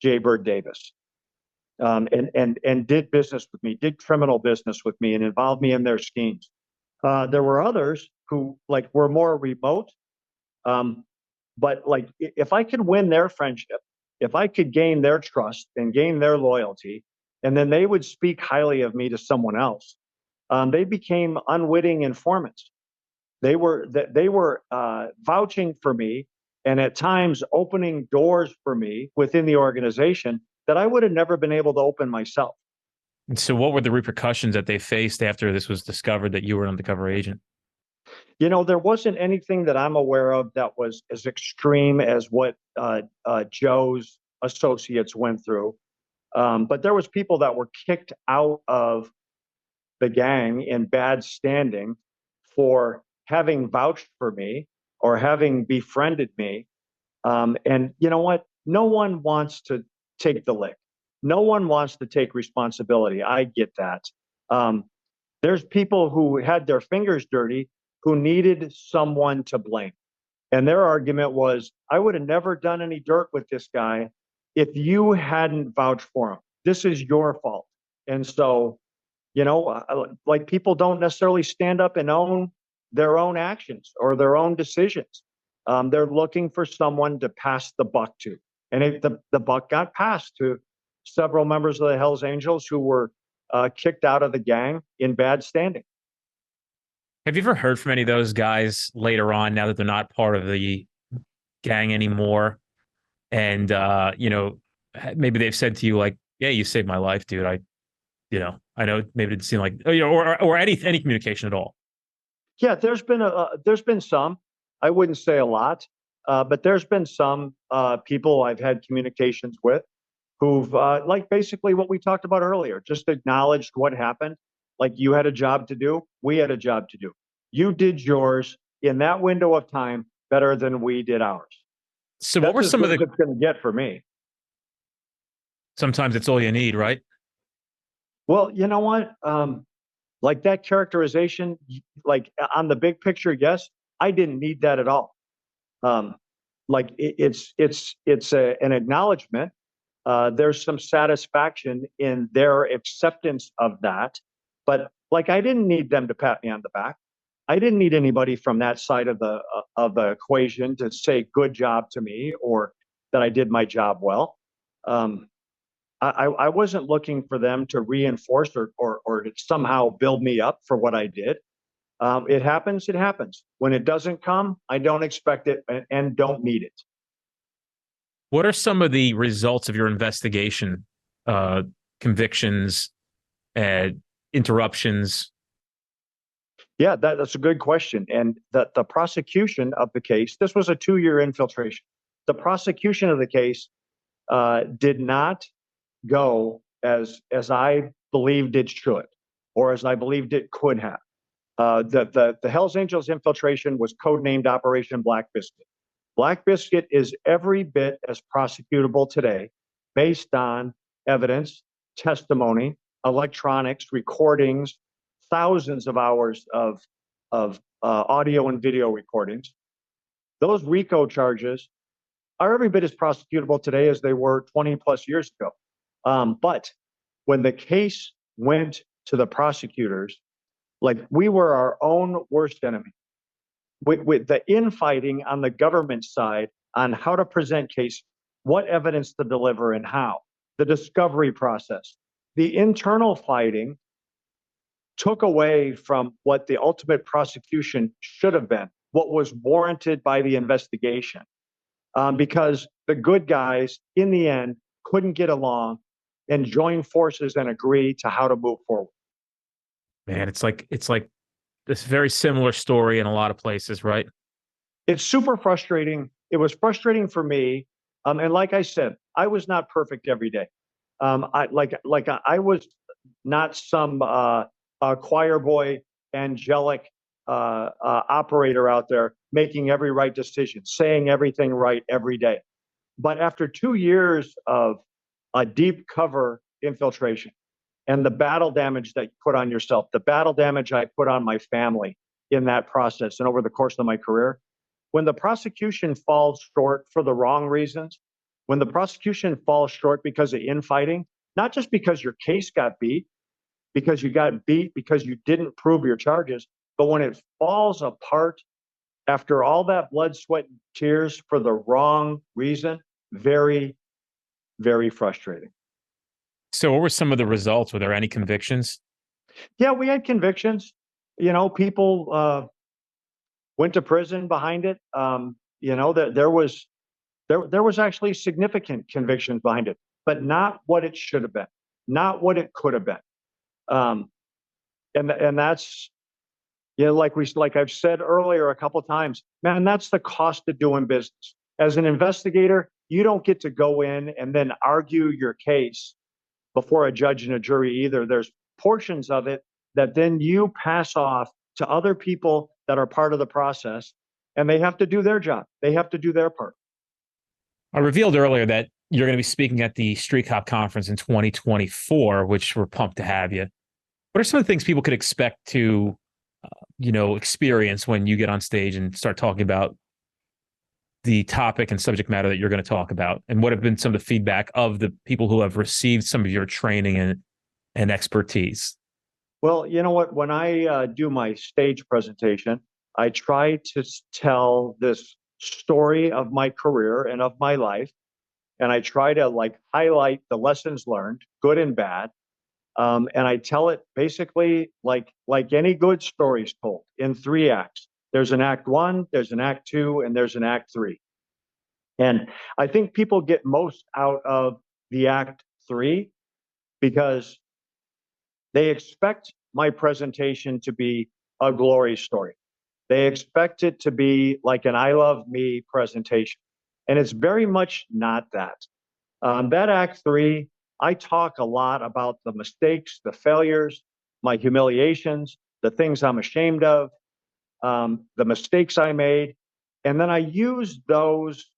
Jay Bird Davis, and did business with me, did criminal business with me, and involved me in their schemes. There were others who were more remote, but if I could win their friendship, if I could gain their trust and gain their loyalty, and then they would speak highly of me to someone else, they became unwitting informants. They were vouching for me, and at times opening doors for me within the organization that I would have never been able to open myself. And so, what were the repercussions that they faced after this was discovered that you were an undercover agent? There wasn't anything that I'm aware of that was as extreme as what Joe's associates went through. But there was people that were kicked out of the gang in bad standing for having vouched for me or having befriended me. And you know what? No one wants to take the lick. No one wants to take responsibility. I get that. There's people who had their fingers dirty who needed someone to blame. And their argument was, I would have never done any dirt with this guy if you hadn't vouched for him. This is your fault. And so, people don't necessarily stand up and own their own actions or their own decisions. They're looking for someone to pass the buck to. And the buck got passed to several members of the Hells Angels who were kicked out of the gang in bad standing. Have you ever heard from any of those guys later on, now that they're not part of the gang anymore? And, maybe they've said to you, like, yeah, you saved my life, dude. I know maybe it didn't seem like, or any communication at all. Yeah, there's been some. I wouldn't say a lot, but there's been some people I've had communications with who've basically what we talked about earlier, just acknowledged what happened. Like, you had a job to do, we had a job to do. You did yours in that window of time better than we did ours. So what were some of the? It's going to get for me. Sometimes it's all you need, right? Well, you know what? That characterization, on the big picture, yes, I didn't need that at all. It's an acknowledgement. There's some satisfaction in their acceptance of that, but I didn't need them to pat me on the back. I didn't need anybody from that side of the equation to say good job to me or that I did my job well. I wasn't looking for them to reinforce or to somehow build me up for what I did. It happens. It happens. When it doesn't come, I don't expect it and don't need it. What are some of the results of your investigation? Convictions, interruptions? Yeah, that's a good question. And the prosecution of the case, this was a 2-year infiltration. The prosecution of the case did not go as I believed it should, or as I believed it could have. The Hells Angels infiltration was codenamed Operation Black Biscuit. Black Biscuit is every bit as prosecutable today based on evidence, testimony, electronics, recordings, thousands of hours of audio and video recordings. Those RICO charges are every bit as prosecutable today as they were 20 plus years ago. But when the case went to the prosecutors, we were our own worst enemy. With the infighting on the government side on how to present cases, what evidence to deliver and how, the discovery process, the internal fighting took away from what the ultimate prosecution should have been, what was warranted by the investigation, because the good guys in the end couldn't get along and join forces and agree to how to move forward. Man, it's like this very similar story in a lot of places, right? It's super frustrating. It was frustrating for me. And like I said, I was not perfect every day. I was not some choir boy, angelic operator out there making every right decision, saying everything right every day. But after 2 years of a deep cover infiltration and the battle damage that you put on yourself, the battle damage I put on my family in that process and over the course of my career, when the prosecution falls short for the wrong reasons, when the prosecution falls short because of infighting, not just because your case got beat, because you got beat because you didn't prove your charges, but when it falls apart after all that blood, sweat, and tears for the wrong reason, very, very frustrating. So what were some of the results? Were there any convictions? Yeah, we had convictions. People went to prison behind it. There was actually significant convictions behind it, but not what it should have been, not what it could have been. And that's, like I've said earlier a couple of times, man, that's the cost of doing business. As an investigator, you don't get to go in and then argue your case before a judge and a jury either. There's portions of it that then you pass off to other people that are part of the process, and they have to do their job. They have to do their part. I revealed earlier that you're going to be speaking at the Street Cop Conference in 2024, which we're pumped to have you. What are some of the things people could expect to, experience when you get on stage and start talking about the topic and subject matter that you're going to talk about? And what have been some of the feedback of the people who have received some of your training and expertise? Well, you know what? When I do my stage presentation, I try to tell this story of my career and of my life. And I try to highlight the lessons learned, good and bad. And I tell it basically like any good story is told in 3 acts. There's an act 1, there's an act 2, and there's an act 3. And I think people get most out of the act 3 because they expect my presentation to be a glory story. They expect it to be like an I Love Me presentation. And it's very much not that. That act 3, I talk a lot about the mistakes, the failures, my humiliations, the things I'm ashamed of, the mistakes I made. And then I use those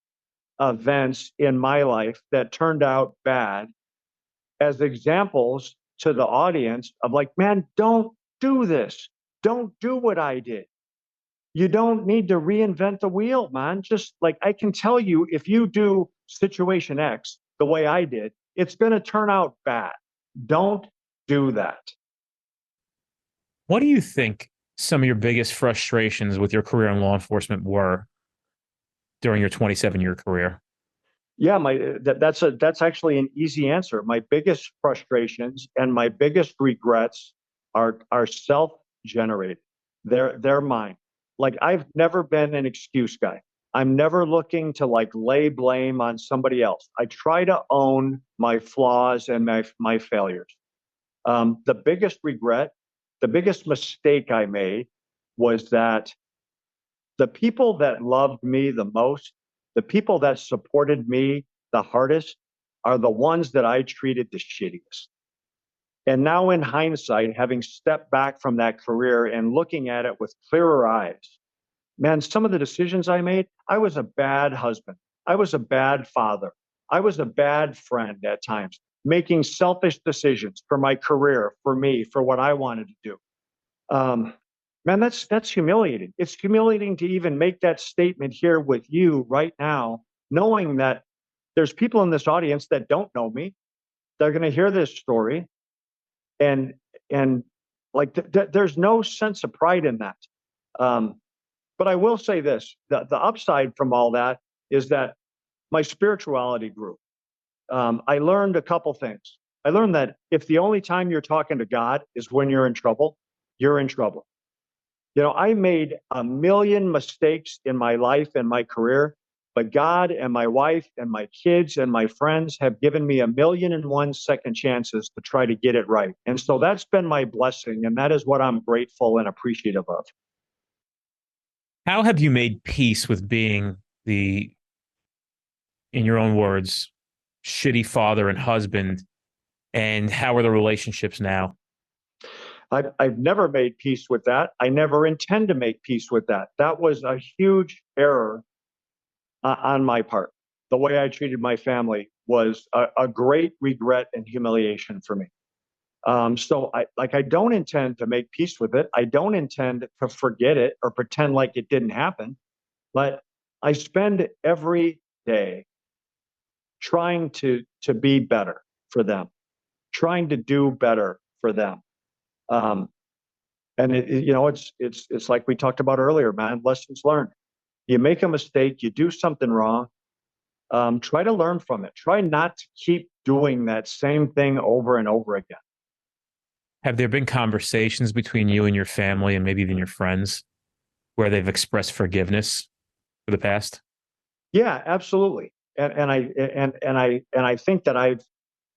events in my life that turned out bad as examples to the audience of man, don't do this. Don't do what I did. You don't need to reinvent the wheel, man. Just I can tell you, if you do situation X the way I did, it's going to turn out bad. Don't do that. What do you think some of your biggest frustrations with your career in law enforcement were during your 27-year career? Yeah, that's actually an easy answer. My biggest frustrations and my biggest regrets are self-generated. They're mine. I've never been an excuse guy. I'm never looking to lay blame on somebody else. I try to own my flaws and my failures. The biggest regret, the biggest mistake I made was that the people that loved me the most, the people that supported me the hardest, are the ones that I treated the shittiest. And now in hindsight, having stepped back from that career and looking at it with clearer eyes, man, some of the decisions I made, I was a bad husband. I was a bad father. I was a bad friend at times, making selfish decisions for my career, for me, for what I wanted to do. Man, that's humiliating. It's humiliating to even make that statement here with you right now, knowing that there's people in this audience that don't know me. They're going to hear this story, and there's no sense of pride in that. But I will say this: the upside from all that is that my spirituality grew. I learned a couple things. I learned that if the only time you're talking to God is when you're in trouble, you're in trouble. I made a million mistakes in my life and my career, but God and my wife and my kids and my friends have given me 1,000,001 second chances to try to get it right. And so that's been my blessing, and that is what I'm grateful and appreciative of. How have you made peace with being the, in your own words, shitty father and husband, and how are the relationships now? I've never made peace with that. I never intend to make peace with that. That was a huge error on my part. The way I treated my family was a great regret and humiliation for me. So I don't intend to make peace with it. I don't intend to forget it or pretend like it didn't happen. But I spend every day trying to be better for them, trying to do better for them. And it's like we talked about earlier, man. Lessons learned. You make a mistake, you do something wrong. Try to learn from it. Try not to keep doing that same thing over and over again. Have there been conversations between you and your family and maybe even your friends where they've expressed forgiveness for the past? Yeah, absolutely. And I think that I've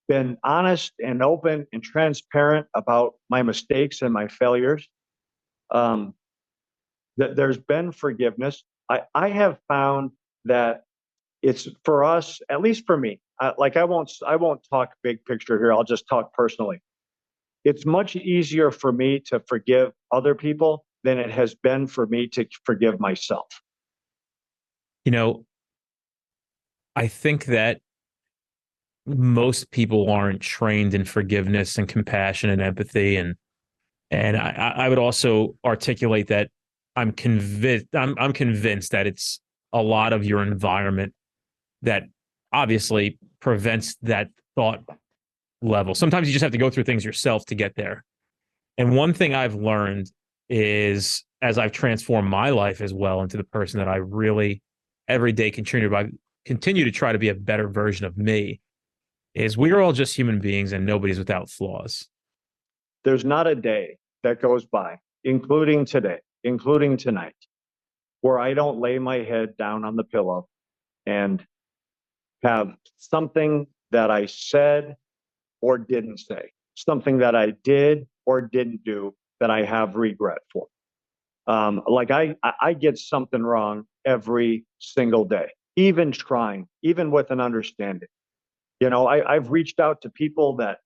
been honest and open and transparent about my mistakes and my failures. That there's been forgiveness. I have found that it's for us, at least for me. I won't talk big picture here. I'll just talk personally. It's much easier for me to forgive other people than it has been for me to forgive myself. You know, I think that most people aren't trained in forgiveness and compassion and empathy. And I would also articulate that I'm convinced that it's a lot of your environment that obviously prevents that thought level. Sometimes you just have to go through things yourself to get there. And one thing I've learned is, as I've transformed my life as well into the person that I really every day continue to try to be a better version of me, is we are all just human beings and nobody's without flaws. There's not a day that goes by, including today, including tonight, where I don't lay my head down on the pillow and have something that I said or didn't say, something that I did or didn't do that I have regret for. Like I get something wrong every single day, even trying, even with an understanding. You know, I've reached out to people that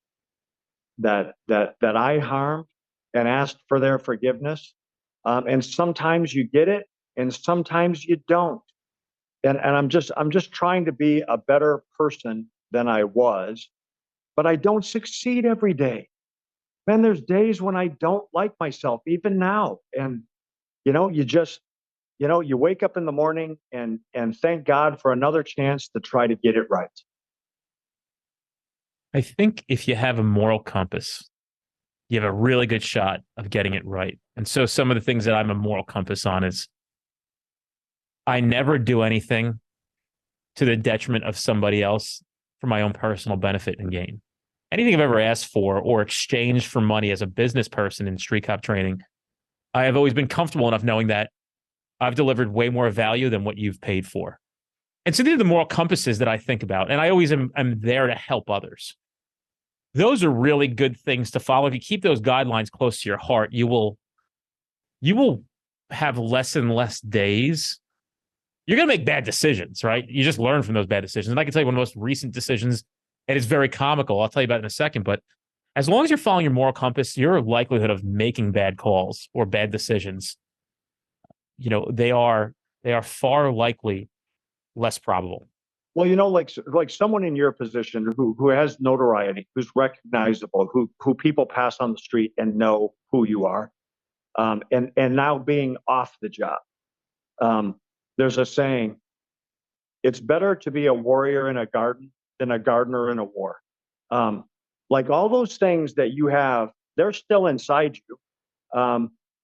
I harmed and asked for their forgiveness. And sometimes you get it and sometimes you don't. And I'm just trying to be a better person than I was, but I don't succeed every day. Man, there's days when I don't like myself, even now. And you wake up in the morning and thank God for another chance to try to get it right. I think if you have a moral compass, you have a really good shot of getting it right. And so some of the things that I'm a moral compass on is I never do anything to the detriment of somebody else for my own personal benefit and gain. Anything I've ever asked for or exchanged for money as a business person in street cop training, I have always been comfortable enough knowing that I've delivered way more value than what you've paid for. And so these are the moral compasses that I think about. And I always am there to help others. Those are really good things to follow. If you keep those guidelines close to your heart, you will have less and less days. You're going to make bad decisions, right? You just learn from those bad decisions. And I can tell you one of the most recent decisions, and it's very comical. I'll tell you about it in a second. But as long as you're following your moral compass, your likelihood of making bad calls or bad decisions, they are far likely less probable. Well, like someone in your position who has notoriety, who's recognizable, who people pass on the street and know who you are, and now being off the job. There's a saying: it's better to be a warrior in a garden than a gardener in a war. Like all those things that you have, they're still inside you,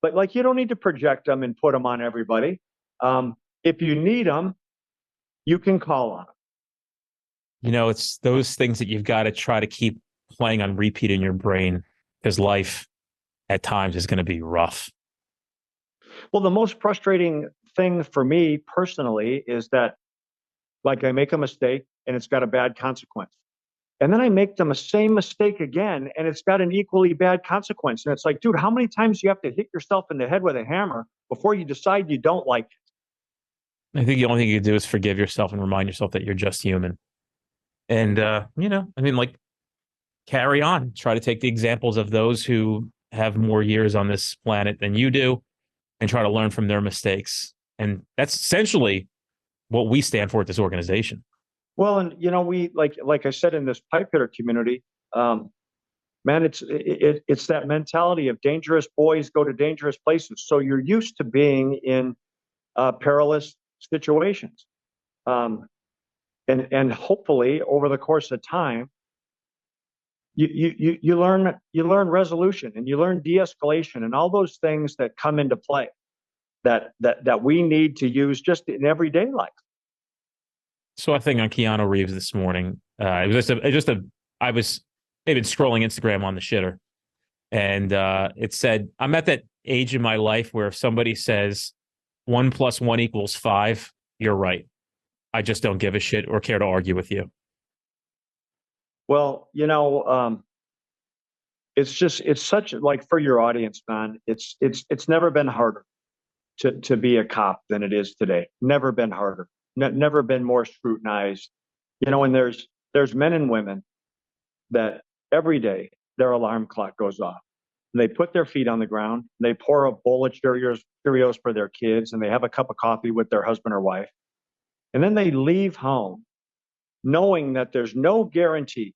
but like you don't need to project them and put them on everybody. If you need them, you can call on them. It's those things that you've got to try to keep playing on repeat in your brain, because life at times is going to be rough. Well, the most frustrating thing for me personally is that, like, I make a mistake and it's got a bad consequence. And then I make the same mistake again and it's got an equally bad consequence. And it's like, dude, how many times do you have to hit yourself in the head with a hammer before you decide you don't like it? I think the only thing you can do is forgive yourself and remind yourself that you're just human. And, carry on. Try to take the examples of those who have more years on this planet than you do and try to learn from their mistakes. And that's essentially what we stand for at this organization. Well, and we like I said in this pipe hitter community, man, it's that mentality of dangerous boys go to dangerous places. So you're used to being in perilous situations, and hopefully over the course of time, you learn resolution and you learn de-escalation and all those things that come into play that we need to use just in everyday life. So I think on Keanu Reeves this morning, I was maybe scrolling Instagram on the shitter, and it said, I'm at that age in my life where if somebody says 1 + 1 = 5, you're right. I just don't give a shit or care to argue with you. Well, it's such like for your audience, man, it's never been harder to be a cop than it is today. Never been harder. Never been more scrutinized. And there's men and women that every day their alarm clock goes off. And they put their feet on the ground. They pour a bowl of Cheerios for their kids, and they have a cup of coffee with their husband or wife. And then they leave home knowing that there's no guarantee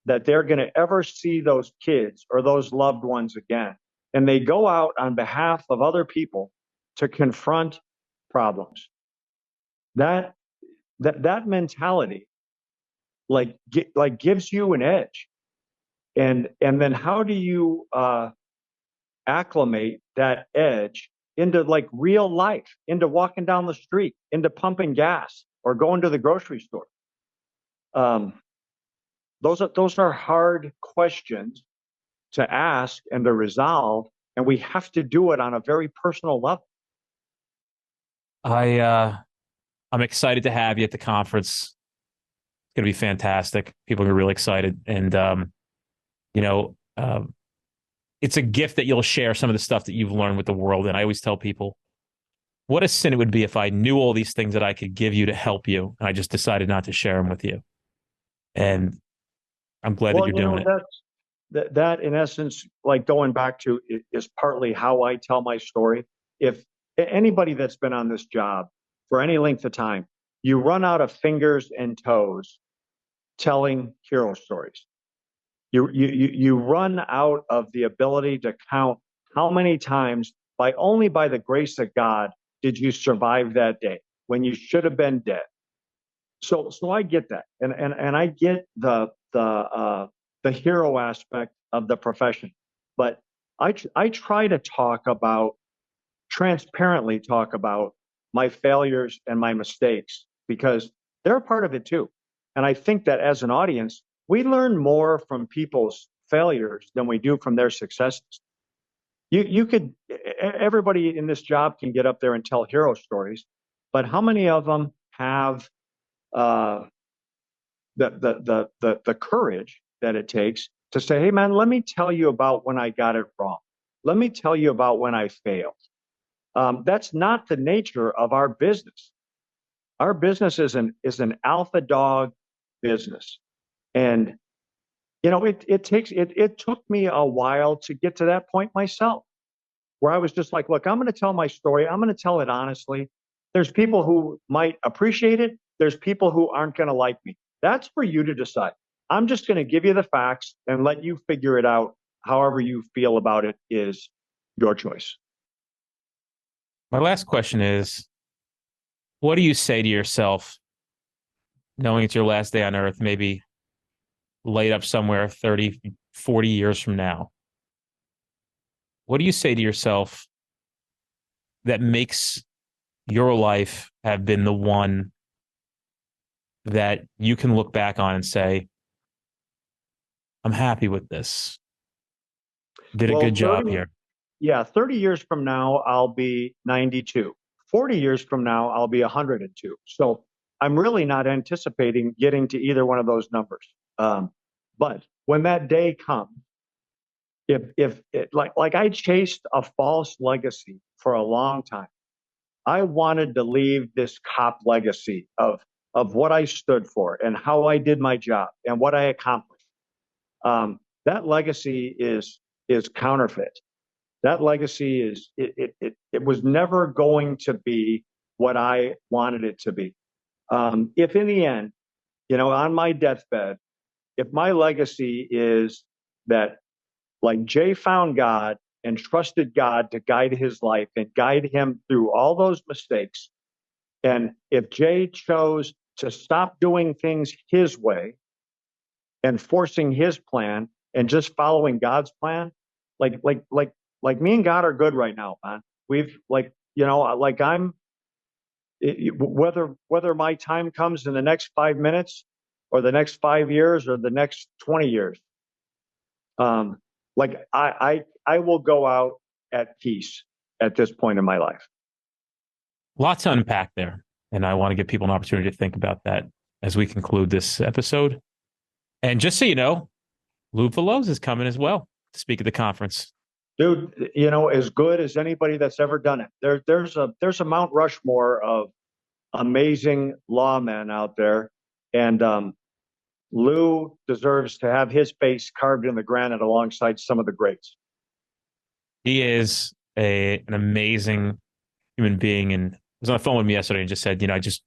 that they're going to ever see those kids or those loved ones again. And they go out on behalf of other people to confront problems. That mentality gives you an edge. And then how do you acclimate that edge into like real life, into walking down the street, into pumping gas or going to the grocery store? Those are hard questions to ask and to resolve, and we have to do it on a very personal level. I'm excited to have you at the conference. It's going to be fantastic. People are really excited, and it's a gift that you'll share some of the stuff that you've learned with the world. And I always tell people, what a sin it would be if I knew all these things that I could give you to help you, and I just decided not to share them with you. And I'm glad that you're doing it. That in essence, like going back to, is partly how I tell my story. If anybody that's been on this job for any length of time, you run out of fingers and toes telling hero stories. You run out of the ability to count how many times, only by the grace of God, did you survive that day when you should have been dead. So I get that, and I get the hero aspect of the profession, but I try to transparently talk about my failures and my mistakes, because they're a part of it too. And I think that as an audience, we learn more from people's failures than we do from their successes. Everybody in this job can get up there and tell hero stories, but how many of them have the courage that it takes to say, hey man, let me tell you about when I got it wrong. Let me tell you about when I failed. That's not the nature of our business. Our business is an alpha dog business. And it took me a while to get to that point myself, where I was just like, look, I'm going to tell my story. I'm going to tell it honestly. There's people who might appreciate it. There's people who aren't going to like me. That's for you to decide. I'm just going to give you the facts and let you figure it out. However you feel about it is your choice. My last question is, what do you say to yourself, knowing it's your last day on earth, maybe laid up somewhere 30, 40 years from now? What do you say to yourself that makes your life have been the one that you can look back on and say, I'm happy with this. Did a good job here. Yeah, 30 years from now, I'll be 92. 40 years from now, I'll be 102. So I'm really not anticipating getting to either one of those numbers. But when that day comes, if I chased a false legacy for a long time. I wanted to leave this cop legacy of what I stood for and how I did my job and what I accomplished. That legacy is is counterfeit. That legacy it was never going to be what I wanted it to be. If in the end, on my deathbed, if my legacy is that, like, Jay found God and trusted God to guide his life and guide him through all those mistakes, and if Jay chose to stop doing things his way and forcing his plan and just following God's plan, like me and God are good right now, man. We've whether my time comes in the next 5 minutes or the next 5 years or the next 20 years, I will go out at peace at this point in my life. Lots to unpack there. And I want to give people an opportunity to think about that as we conclude this episode. And just so you know, Lou Veloz is coming as well to speak at the conference. Dude, as good as anybody that's ever done it. There's a Mount Rushmore of amazing lawmen out there. And Lou deserves to have his face carved in the granite alongside some of the greats. He is an amazing human being. And I was on the phone with me yesterday and just said, I just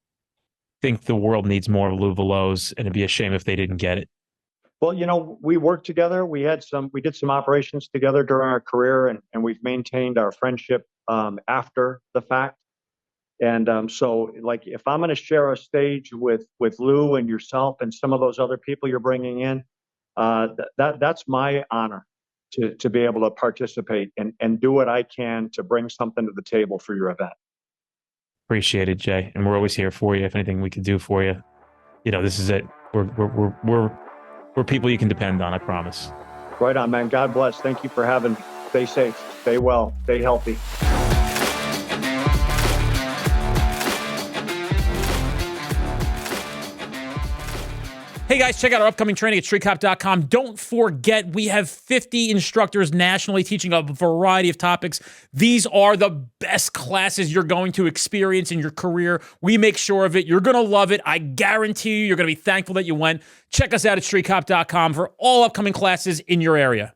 think the world needs more of Lou Veloz, and it'd be a shame if they didn't get it. Well, we worked together. We did some operations together during our career, and we've maintained our friendship after the fact. And so, like, if I'm going to share a stage with Lou and yourself and some of those other people you're bringing in, that's my honor to be able to participate and do what I can to bring something to the table for your event. Appreciate it, Jay. And we're always here for you. If anything we could do for you, this is it. We're people you can depend on, I promise. Right on, man. God bless. Thank you for having me. Stay safe, stay well, stay healthy. Hey guys, check out our upcoming training at streetcop.com. Don't forget, we have 50 instructors nationally teaching a variety of topics. These are the best classes you're going to experience in your career. We make sure of it. You're going to love it. I guarantee you're going to be thankful that you went. Check us out at streetcop.com for all upcoming classes in your area.